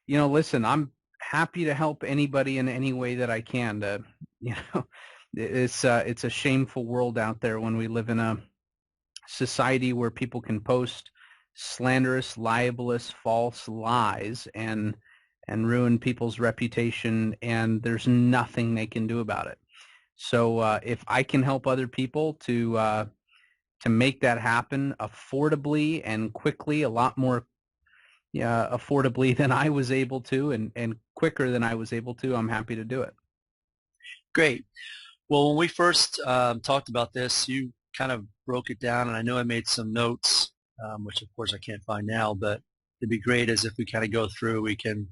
Listen, I'm happy to help anybody in any way that I can. You know, it's a shameful world out there when we live in a society where people can post slanderous, libelous, false lies and ruin people's reputation, and there's nothing they can do about it. So if I can help other people to make that happen affordably and quickly, a lot more affordably than I was able to, and quicker than I was able to, I'm happy to do it. Great. Well, when we first talked about this, you kind of broke it down, and I know I made some notes, which of course I can't find now, but it'd be great as if we kind of go through, we can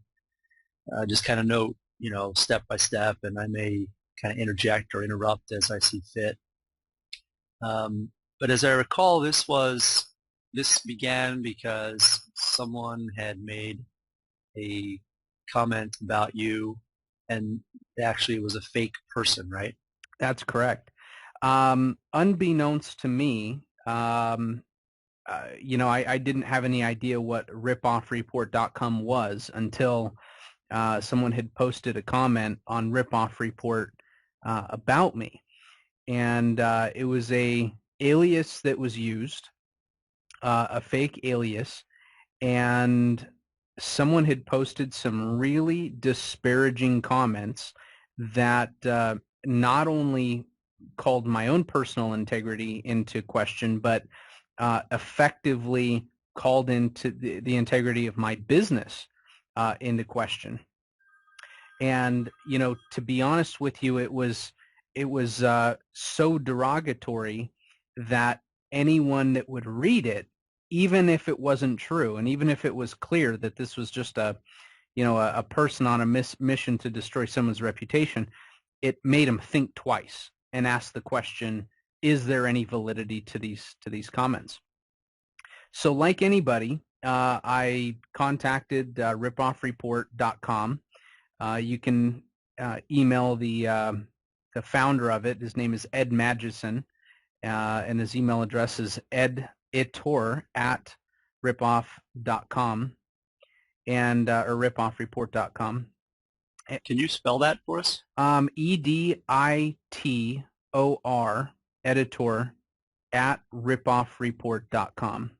just kind of note, step by step, and I may kind of interject or interrupt as I see fit. But as I recall, this began because someone had made a comment about you, and actually it was a fake person, right? That's correct. Unbeknownst to me, I didn't have any idea what ripoffreport.com was until someone had posted a comment on Ripoff Report about me, and it was a alias that was used, a fake alias, and someone had posted some really disparaging comments that not only called my own personal integrity into question, but effectively called into the integrity of my business into question. And to be honest with you, it was so derogatory that anyone that would read it, even if it wasn't true, and even if it was clear that this was just a person on a mission to destroy someone's reputation, it made them think twice and ask the question, is there any validity to these comments? So like anybody, I contacted ripoffreport.com. You can email the founder of it. His name is Ed Magison, and his email address is editor@ripoff.com and or ripoffreport.com. Can you spell that for us? Editor, editor at ripoffreport.com.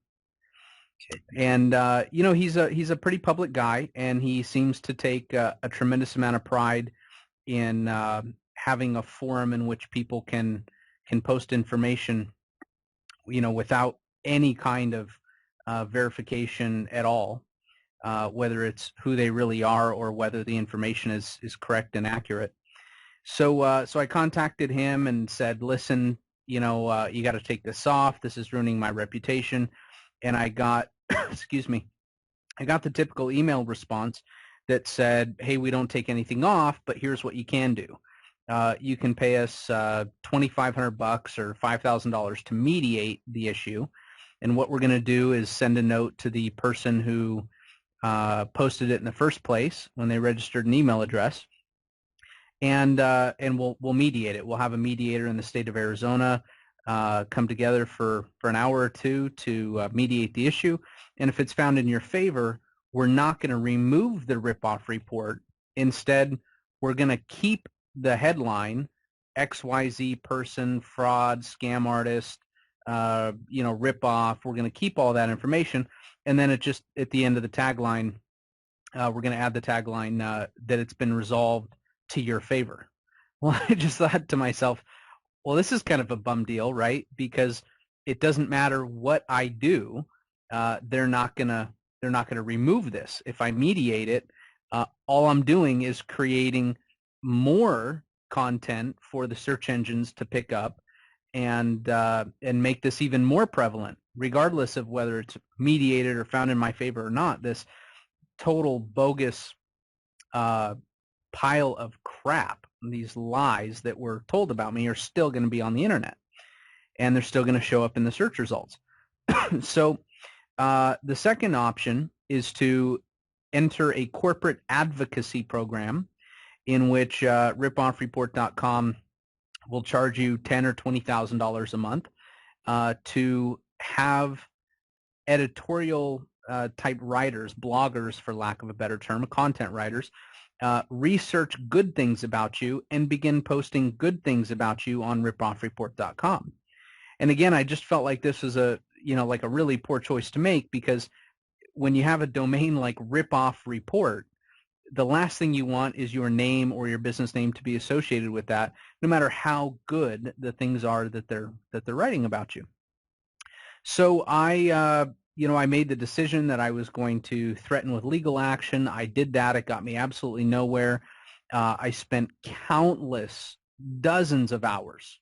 Okay. And he's a pretty public guy, and he seems to take a tremendous amount of pride in having a forum in which people can post information, without any kind of verification at all, whether it's who they really are or whether the information is correct and accurate. So I contacted him and said, listen, you got to take this off. This is ruining my reputation. And I got, excuse me, I got the typical email response that said, hey, we don't take anything off, but here's what you can do. You can pay us $2,500 or $5,000 to mediate the issue. And what we're going to do is send a note to the person who posted it in the first place when they registered an email address, and we'll mediate it. We'll have a mediator in the state of Arizona come together for an hour or two to mediate the issue. And if it's found in your favor, we're not going to remove the ripoff report. Instead, we're going to keep the headline, XYZ person, fraud, scam artist, ripoff. We're going to keep all that information. And then at the end of the tagline, we're going to add the tagline that it's been resolved to your favor. Well, I just thought to myself, well, this is kind of a bum deal, right? Because it doesn't matter what I do, they're not gonna remove this. If I mediate it, all I'm doing is creating more content for the search engines to pick up and make this even more prevalent, regardless of whether it's mediated or found in my favor or not. This total bogus pile of crap, these lies that were told about me, are still going to be on the internet, and they're still going to show up in the search results. So the second option is to enter a corporate advocacy program in which ripoffreport.com will charge you $10,000 or $20,000 a month to have editorial type writers, bloggers for lack of a better term, content writers, research good things about you and begin posting good things about you on ripoffreport.com. And again, I just felt like this was like a really poor choice to make, because when you have a domain like Ripoff Report, the last thing you want is your name or your business name to be associated with that, no matter how good the things are that they're writing about you. So I made the decision that I was going to threaten with legal action. I did that. It got me absolutely nowhere. I spent countless dozens of hours,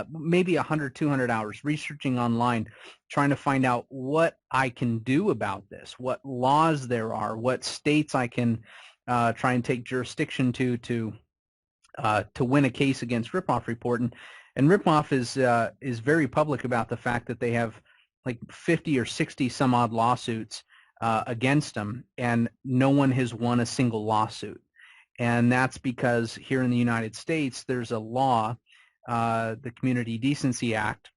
maybe 100, 200 hours researching online, trying to find out what I can do about this, what laws there are, what states I can try and take jurisdiction to win a case against Ripoff Report. And Ripoff is very public about the fact that they have like 50 or 60 some odd lawsuits against them, and no one has won a single lawsuit. And that's because here in the United States, there's a law, the Community Decency Act,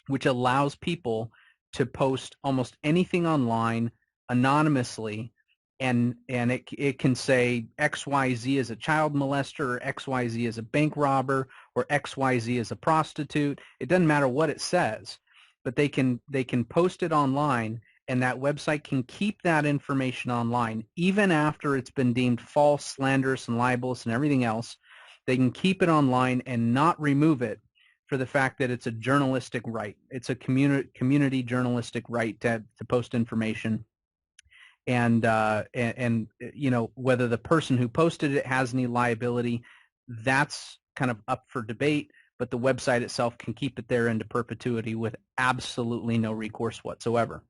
which allows people to post almost anything online anonymously, and it can say XYZ is a child molester, or XYZ is a bank robber, or XYZ is a prostitute. It doesn't matter what it says, but they can post it online, and that website can keep that information online even after it's been deemed false, slanderous, and libelous and everything else. They can keep it online and not remove it for the fact that it's a journalistic right. It's a community journalistic right to post information. And whether the person who posted it has any liability, that's kind of up for debate, but the website itself can keep it there into perpetuity with absolutely no recourse whatsoever.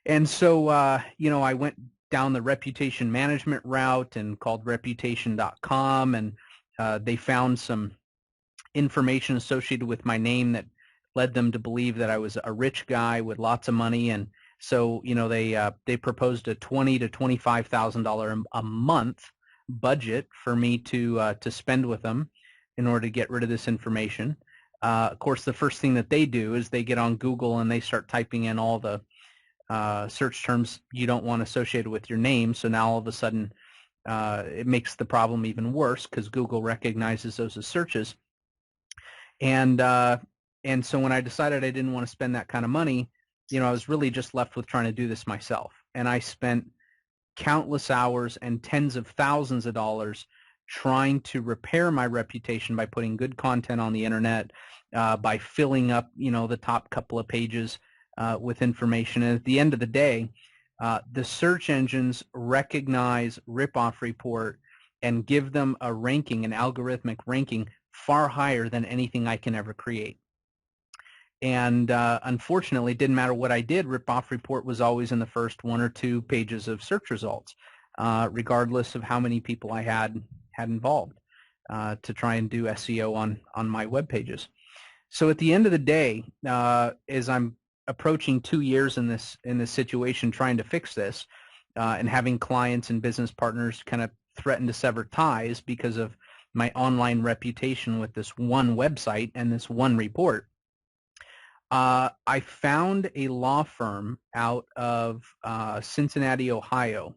And so, I went down the reputation management route and called reputation.com, and they found some information associated with my name that led them to believe that I was a rich guy with lots of money. And so, they proposed a $20,000 to $25,000 a month budget for me to spend with them in order to get rid of this information. Of course, the first thing that they do is they get on Google and they start typing in all the search terms you don't want associated with your name. So now all of a sudden, it makes the problem even worse because Google recognizes those as searches. And so when I decided I didn't want to spend that kind of money, I was really just left with trying to do this myself. And I spent countless hours and tens of thousands of dollars trying to repair my reputation by putting good content on the internet, by filling up, the top couple of pages with information. And at the end of the day, the search engines recognize Ripoff Report and give them a ranking, an algorithmic ranking, far higher than anything I can ever create. And unfortunately, it didn't matter what I did, Ripoff Report was always in the first 1 or 2 pages of search results, regardless of how many people I had involved to try and do SEO on my web pages. So at the end of the day, as I'm approaching 2 years in this situation trying to fix this, and having clients and business partners kind of threaten to sever ties because of my online reputation with this one website and this one report, I found a law firm out of Cincinnati, Ohio,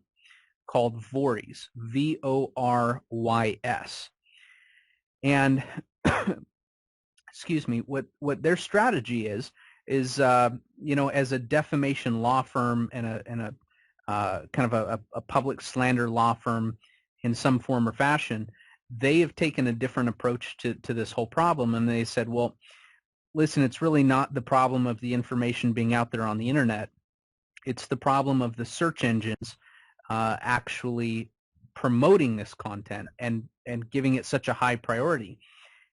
called Vorys, Vorys. And excuse me, what their strategy is as a defamation law firm and a kind of a public slander law firm in some form or fashion, they have taken a different approach to this whole problem. And they said, well, listen, it's really not the problem of the information being out there on the internet. It's the problem of the search engines actually promoting this content and giving it such a high priority.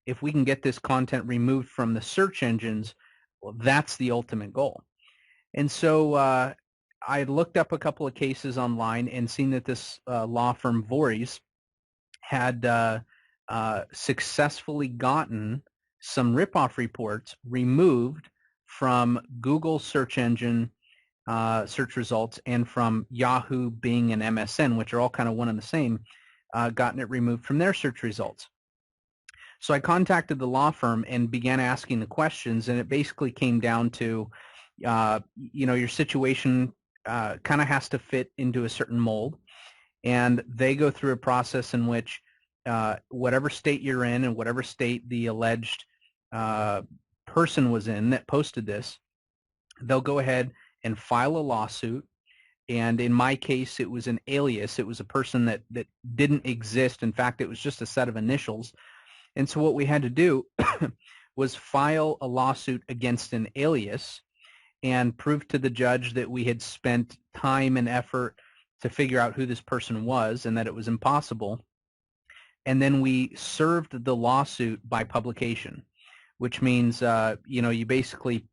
If we can get this content removed from the search engines, well, that's the ultimate goal. And so I looked up a couple of cases online and seen that this law firm Vorys had successfully gotten some ripoff reports removed from Google search engine search results and from Yahoo, Bing, and MSN, which are all kind of one and the same, gotten it removed from their search results. So I contacted the law firm and began asking the questions, and it basically came down to, your situation kind of has to fit into a certain mold, and they go through a process in which whatever state you're in and whatever state the alleged person was in that posted this, they'll go ahead and file a lawsuit. And in my case, it was an alias. It was a person that didn't exist. In fact, it was just a set of initials. And so what we had to do was file a lawsuit against an alias and prove to the judge that we had spent time and effort to figure out who this person was and that it was impossible. And then we served the lawsuit by publication, which means you basically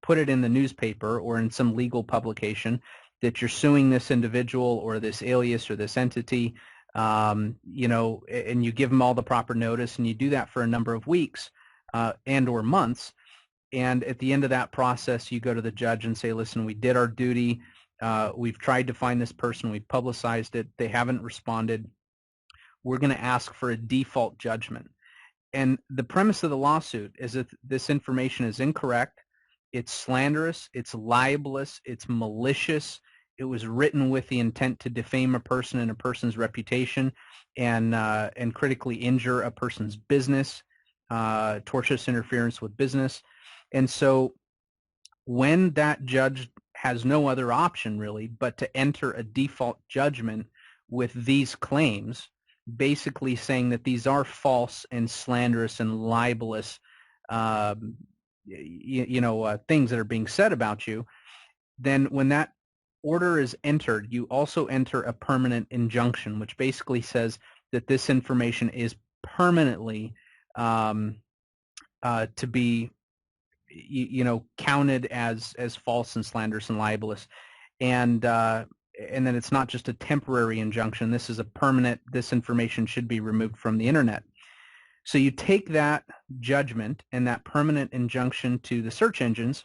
put it in the newspaper or in some legal publication that you're suing this individual or this alias or this entity, and you give them all the proper notice, and you do that for a number of weeks and or months. And at the end of that process, you go to the judge and say, listen, we did our duty. We've tried to find this person. We've publicized it. They haven't responded. We're going to ask for a default judgment. And the premise of the lawsuit is that this information is incorrect. It's slanderous. It's libelous. It's malicious. It was written with the intent to defame a person and a person's reputation and critically injure a person's business, tortious interference with business. And so when that judge has no other option really but to enter a default judgment with these claims, basically saying that these are false and slanderous and libelous things that are being said about you, then when that order is entered, you also enter a permanent injunction, which basically says that this information is permanently to be counted as false and slanderous and libelous, and then it's not just a temporary injunction. This is a permanent. This information should be removed from the internet. So you take that judgment and that permanent injunction to the search engines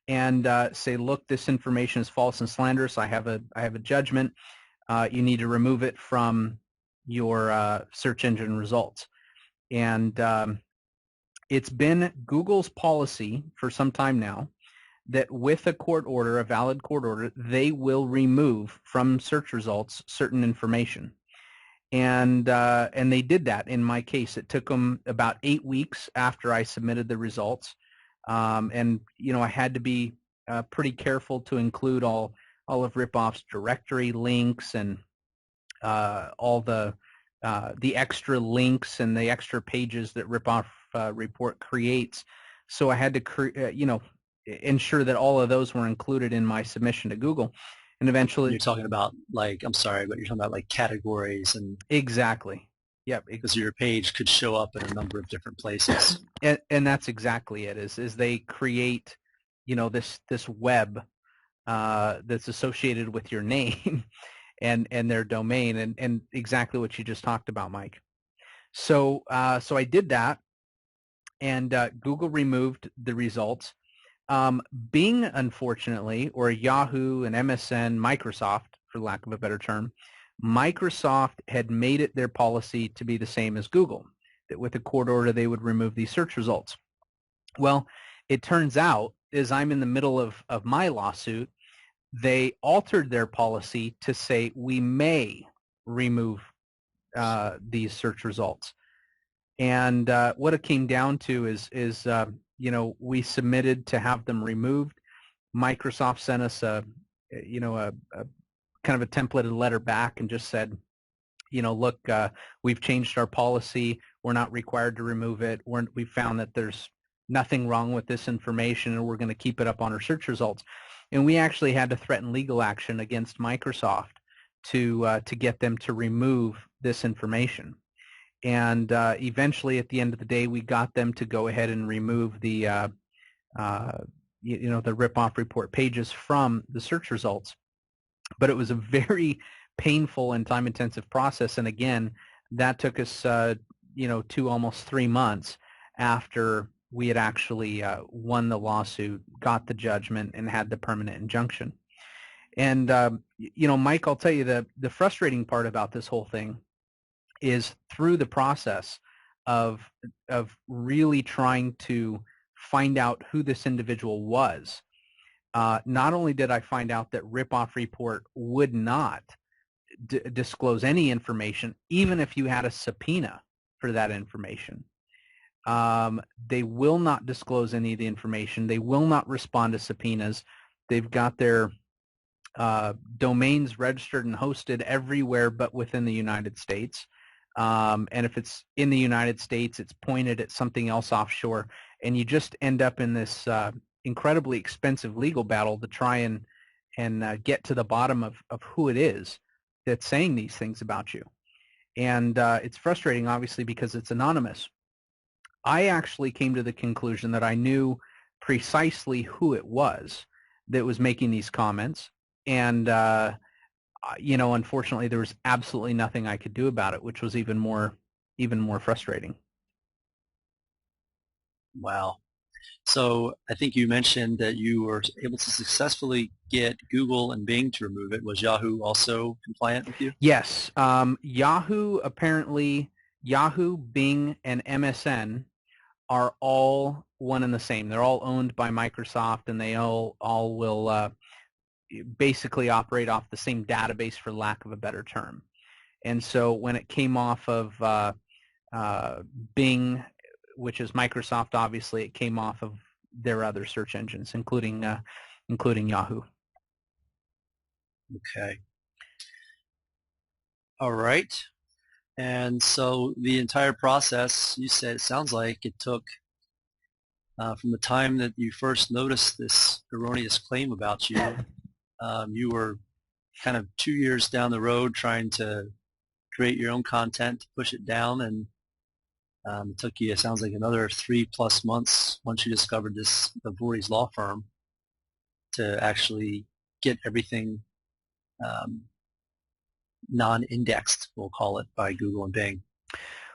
and say, look, this information is false and slanderous. I have a judgment. You need to remove it from your search engine results. And it's been Google's policy for some time now that with a court order, a valid court order, they will remove from search results certain information. And they did that in my case. It took them about 8 weeks after I submitted the results. And I had to be pretty careful to include all of Ripoff's directory links and all the extra links and the extra pages that Ripoff Report creates. So I had to ensure that all of those were included in my submission to Google. And eventually, you're talking about I'm sorry, but you're talking about categories and exactly. Yep. Because your page could show up in a number of different places. And that's exactly it. Is they create, this web that's associated with your name and their domain, and exactly what you just talked about, Mike. So I did that, and Google removed the results. Bing, unfortunately, or Yahoo and MSN, Microsoft, for lack of a better term, Microsoft had made it their policy to be the same as Google, that with a court order they would remove these search results. Well, it turns out, as I'm in the middle of my lawsuit, they altered their policy to say we may remove these search results. And what it came down to is we submitted to have them removed. Microsoft sent us a kind of a templated letter back and just said, look, we've changed our policy. We're not required to remove it. We found that there's nothing wrong with this information, and we're going to keep it up on our search results. And we actually had to threaten legal action against Microsoft to get them to remove this information. And eventually, at the end of the day, we got them to go ahead and remove the the Ripoff Report pages from the search results. But it was a very painful and time-intensive process. And again, that took us, 2, almost 3 months after we had actually won the lawsuit, got the judgment, and had the permanent injunction. And, Mike, I'll tell you the frustrating part about this whole thing is through the process of really trying to find out who this individual was. not only did I find out that Ripoff Report would not disclose any information, even if you had a subpoena for that information. They will not disclose any of the information. They will not respond to subpoenas. They've got their domains registered and hosted everywhere but within the United States. And if it's in the United States, it's pointed at something else offshore. And you just end up in this incredibly expensive legal battle to try and get to the bottom of who it is that's saying these things about you. And it's frustrating, obviously, because it's anonymous. I actually came to the conclusion that I knew precisely who it was that was making these comments. And, unfortunately, there was absolutely nothing I could do about it, which was even more frustrating. Wow. So I think you mentioned that you were able to successfully get Google and Bing to remove it. Was Yahoo also compliant with you? Yes. Yahoo, Bing, and MSN are all one and the same. They're all owned by Microsoft, and they all will basically operate off the same database, for lack of a better term. And so when it came off of Bing, which is Microsoft, obviously, it came off of their other search engines, including Yahoo. Okay. All right. And so the entire process, you said, it sounds like it took from the time that you first noticed this erroneous claim about you, you were kind of 2 years down the road trying to create your own content to push it down, and it took you, it sounds like, another 3+ months once you discovered the Voorhees law firm to actually get everything non-indexed, we'll call it, by Google and Bing.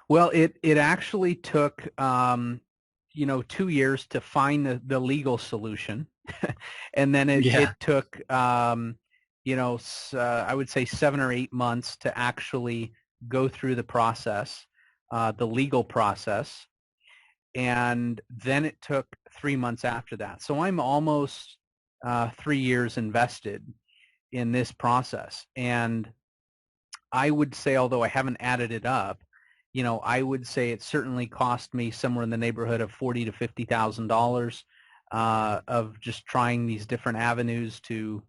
Well, it actually took 2 years to find the legal solution, and then it took I would say 7 or 8 months to actually go through the process, the legal process, and then it took 3 months after that. So I'm almost 3 years invested in this process, and I would say, although I haven't added it up, I would say it certainly cost me somewhere in the neighborhood of $40,000 to $50,000 of just trying these different avenues to,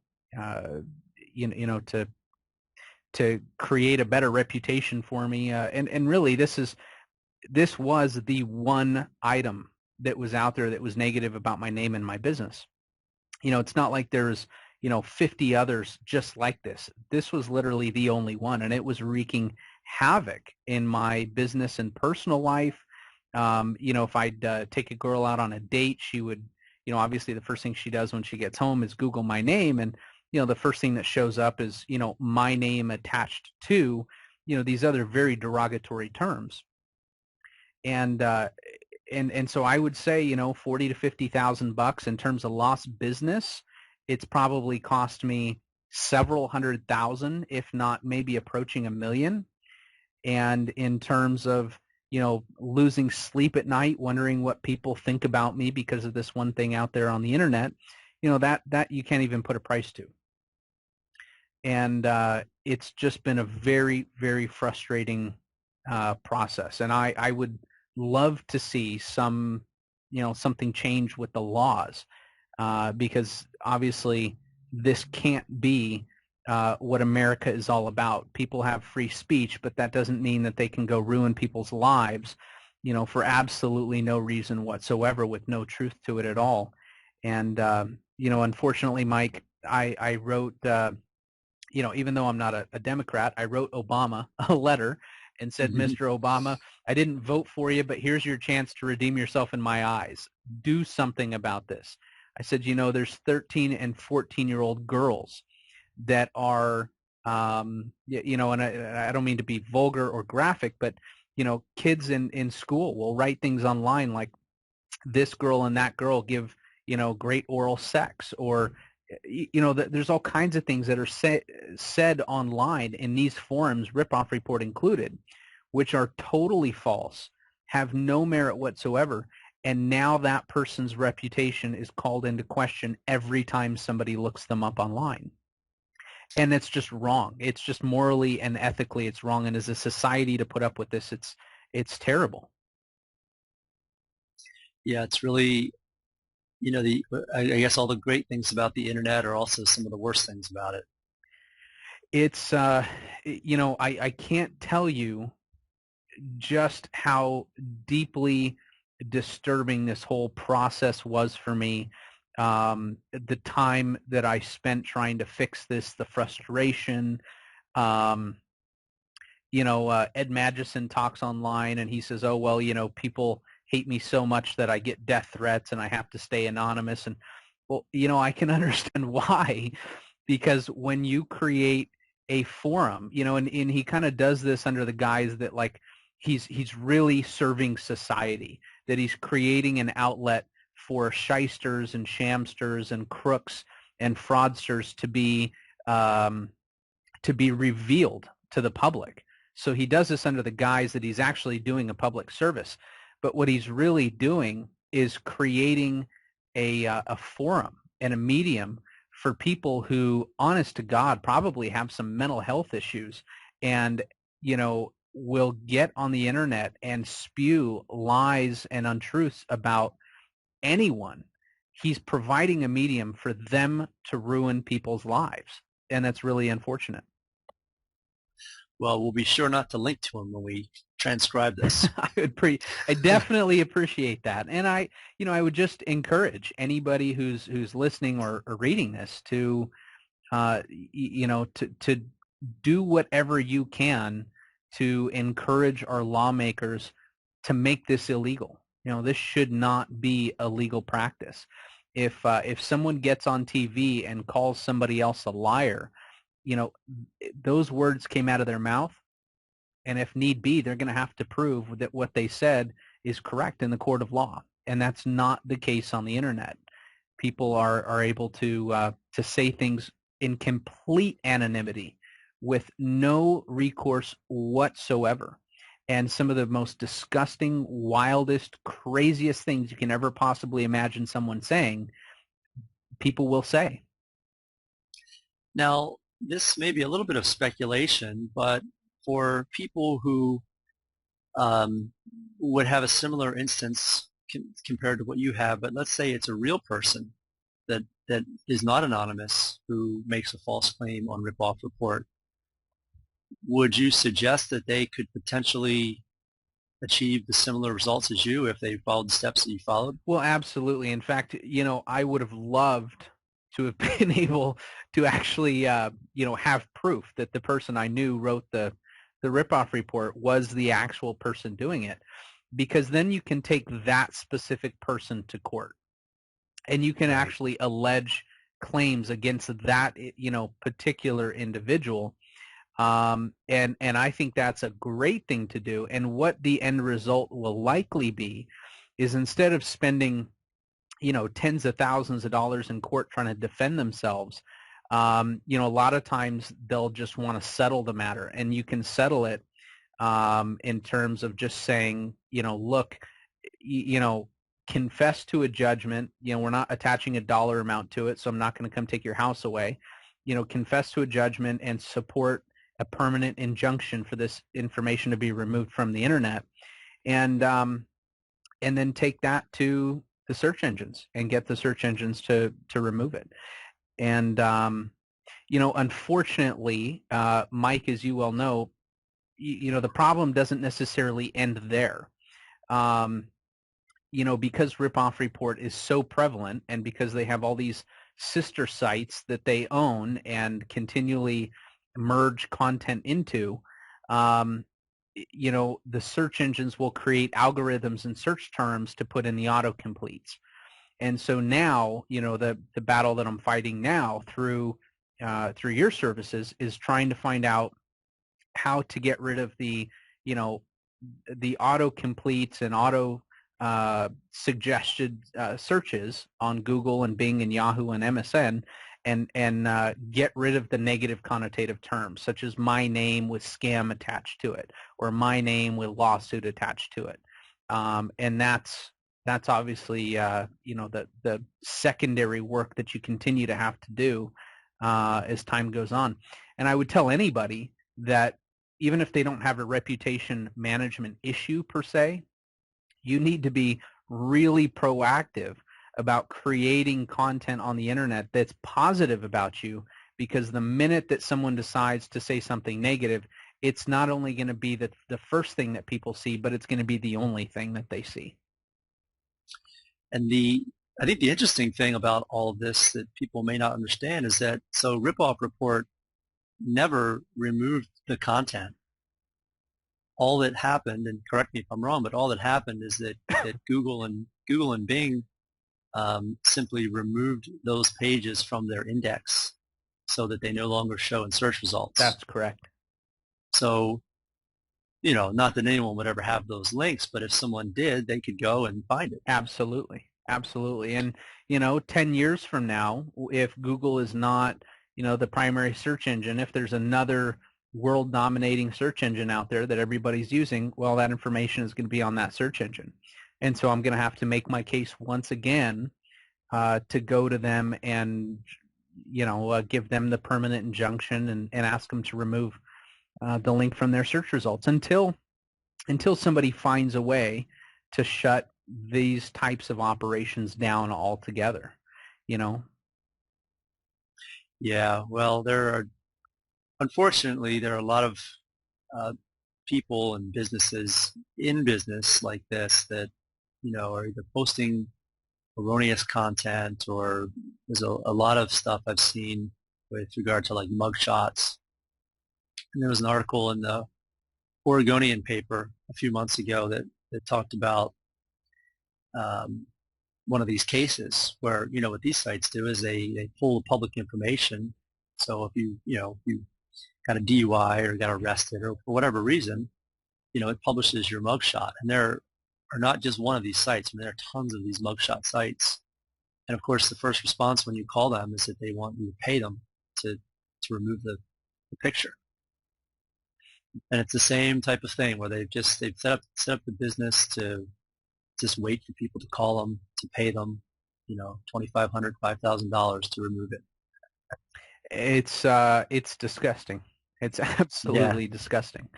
to create a better reputation for me. And really, this was the one item that was out there that was negative about my name and my business. It's not like there's 50 others just like this. This was literally the only one, and it was wreaking havoc in my business and personal life. If I'd take a girl out on a date, she would, obviously the first thing she does when she gets home is Google my name, and the first thing that shows up is my name attached to these other very derogatory terms. And so I would say $40,000 to $50,000 in terms of lost business. It's probably cost me several $100,000, if not maybe approaching $1 million. And in terms of, losing sleep at night, wondering what people think about me because of this one thing out there on the internet, that you can't even put a price to. And it's just been a very, very frustrating process. And I would love to see something change with the laws. Because obviously this can't be what America is all about. People have free speech, but that doesn't mean that they can go ruin people's lives, for absolutely no reason whatsoever, with no truth to it at all. And, unfortunately, Mike, I wrote, even though I'm not a Democrat, I wrote Obama a letter and said, Mr. Obama, I didn't vote for you, but here's your chance to redeem yourself in my eyes. Do something about this. I said, there's 13 and 14-year-old girls that are, and I don't mean to be vulgar or graphic, but, kids in school will write things online like, this girl and that girl give, great oral sex, or, there's all kinds of things that are said online in these forums, Ripoff Report included, which are totally false, have no merit whatsoever. and now that person's reputation is called into question every time somebody looks them up online. And it's just wrong. It's just morally and ethically it's wrong. And as a society to put up with this, it's terrible. Yeah, it's really, I guess all the great things about the internet are also some of the worst things about it. It's, I can't tell you just how deeply disturbing this whole process was for me. The time that I spent trying to fix this, the frustration. Um, Ed Magnuson talks online and he says, oh, well, people hate me so much that I get death threats and I have to stay anonymous. And, well, I can understand why, because when you create a forum, and he kind of does this under the guise that like he's really serving society, that he's creating an outlet for shysters and shamsters and crooks and fraudsters to be revealed to the public. So he does this under the guise that he's actually doing a public service. But what he's really doing is creating a forum and a medium for people who, honest to God, probably have some mental health issues and, will get on the internet and spew lies and untruths about anyone. He's providing a medium for them to ruin people's lives. And that's really unfortunate. Well, we'll be sure not to link to him when we transcribe this. I definitely appreciate that, and I would just encourage anybody who's listening or reading this to, to do whatever you can to encourage our lawmakers to make this illegal. This should not be a legal practice. If someone gets on TV and calls somebody else a liar, those words came out of their mouth, and if need be, they're going to have to prove that what they said is correct in the court of law, and that's not the case on the internet. People are able to say things in complete anonymity with no recourse whatsoever, and some of the most disgusting, wildest, craziest things you can ever possibly imagine someone saying, people will say. Now, this may be a little bit of speculation, but for people who would have a similar instance compared to what you have, but let's say it's a real person that is not anonymous who makes a false claim on ripoff report, would you suggest that they could potentially achieve the similar results as you if they followed the steps that you followed? Well, absolutely. In fact, I would have loved to have been able to actually, have proof that the person I knew wrote the ripoff report was the actual person doing it, because then you can take that specific person to court, and you can Right. actually allege claims against that, particular individual. And I think that's a great thing to do. And what the end result will likely be is, instead of spending tens of thousands of dollars in court trying to defend themselves, a lot of times they'll just want to settle the matter, and you can settle it in terms of just saying, look, confess to a judgment. We're not attaching a dollar amount to it, so I'm not going to come take your house away. Confess to a judgment and support a permanent injunction for this information to be removed from the internet, and then take that to the search engines and get the search engines to remove it. And unfortunately, Mike, as you well know, the problem doesn't necessarily end there. Because Ripoff Report is so prevalent, and because they have all these sister sites that they own and continually merge content into, the search engines will create algorithms and search terms to put in the autocompletes. And so now, the battle that I'm fighting now through your services is trying to find out how to get rid of the autocompletes and auto suggested searches on Google and Bing and Yahoo and MSN, and get rid of the negative connotative terms, such as my name with scam attached to it, or my name with lawsuit attached to it. And that's That's obviously the secondary work that you continue to have to do as time goes on. And I would tell anybody that even if they don't have a reputation management issue per se, you need to be really proactive about creating content on the internet that's positive about you, because the minute that someone decides to say something negative, it's not only going to be the first thing that people see, but it's going to be the only thing that they see. And I think the interesting thing about all of this that people may not understand is that so Ripoff Report never removed the content. All that happened, and correct me if I'm wrong, but all that happened is that Google and Bing simply removed those pages from their index so that they no longer show in search results. That's correct. So, not that anyone would ever have those links, but if someone did, they could go and find it. Absolutely. Absolutely. And, 10 years from now, if Google is not, the primary search engine, if there's another world-dominating search engine out there that everybody's using, well, that information is going to be on that search engine. And so I'm going to have to make my case once again to go to them and, give them the permanent injunction and ask them to remove the link from their search results until somebody finds a way to shut these types of operations down altogether, Yeah, well, unfortunately, there are a lot of people and businesses in business like this that, are either posting erroneous content, or there's a lot of stuff I've seen with regard to like mugshots. And there was an article in the Oregonian paper a few months ago that talked about one of these cases where, what these sites do is they pull the public information. So if you got a DUI or got arrested or for whatever reason, it publishes your mugshot. And there are not just one of these sites. I mean, there are tons of these mugshot sites. And of course, the first response when you call them is that they want you to pay them to remove the picture. And it's the same type of thing where they've set up the business to just wait for people to call them, to pay them, $2,500, $5,000 to remove it. It's disgusting. It's absolutely disgusting.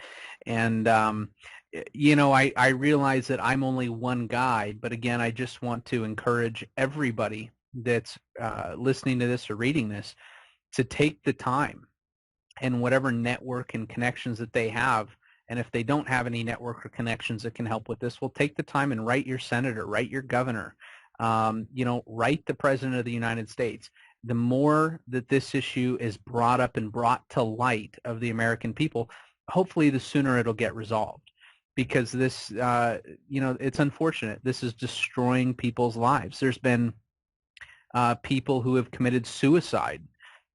And I realize that I'm only one guy, but again, I just want to encourage everybody that's listening to this or reading this to take the time, and whatever network and connections that they have. And if they don't have any network or connections that can help with this, well, take the time and write your senator, write your governor, write the president of the United States. The more that this issue is brought up and brought to light of the American people, hopefully the sooner it'll get resolved. Because this, it's unfortunate. This is destroying people's lives. There's been people who have committed suicide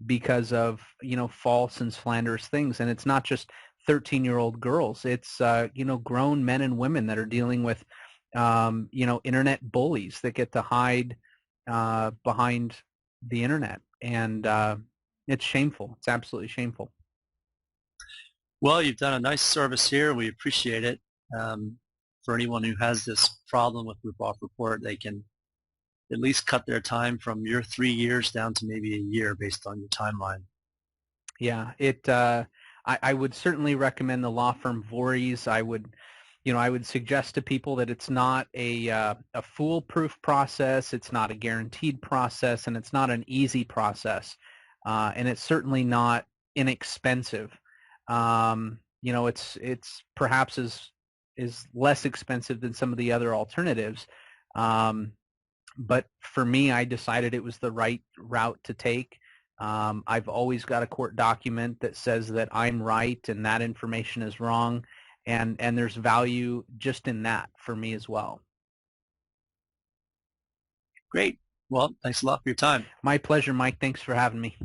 because of, false and slanderous things. And it's not just 13-year-old girls. It's, grown men and women that are dealing with, internet bullies that get to hide behind the internet. And it's shameful. It's absolutely shameful. Well, you've done a nice service here. We appreciate it. For anyone who has this problem with Ripoff Report, they can at least cut their time from your 3 years down to maybe a year based on your timeline. Yeah, I would certainly recommend the law firm Voorhees. I would suggest to people that it's not a foolproof process. It's not a guaranteed process, and it's not an easy process, and it's certainly not inexpensive. It's perhaps is less expensive than some of the other alternatives. But for me, I decided it was the right route to take. I've always got a court document that says that I'm right and that information is wrong, and there's value just in that for me as well. Great. Well, thanks a lot for your time. My pleasure, Mike. Thanks for having me.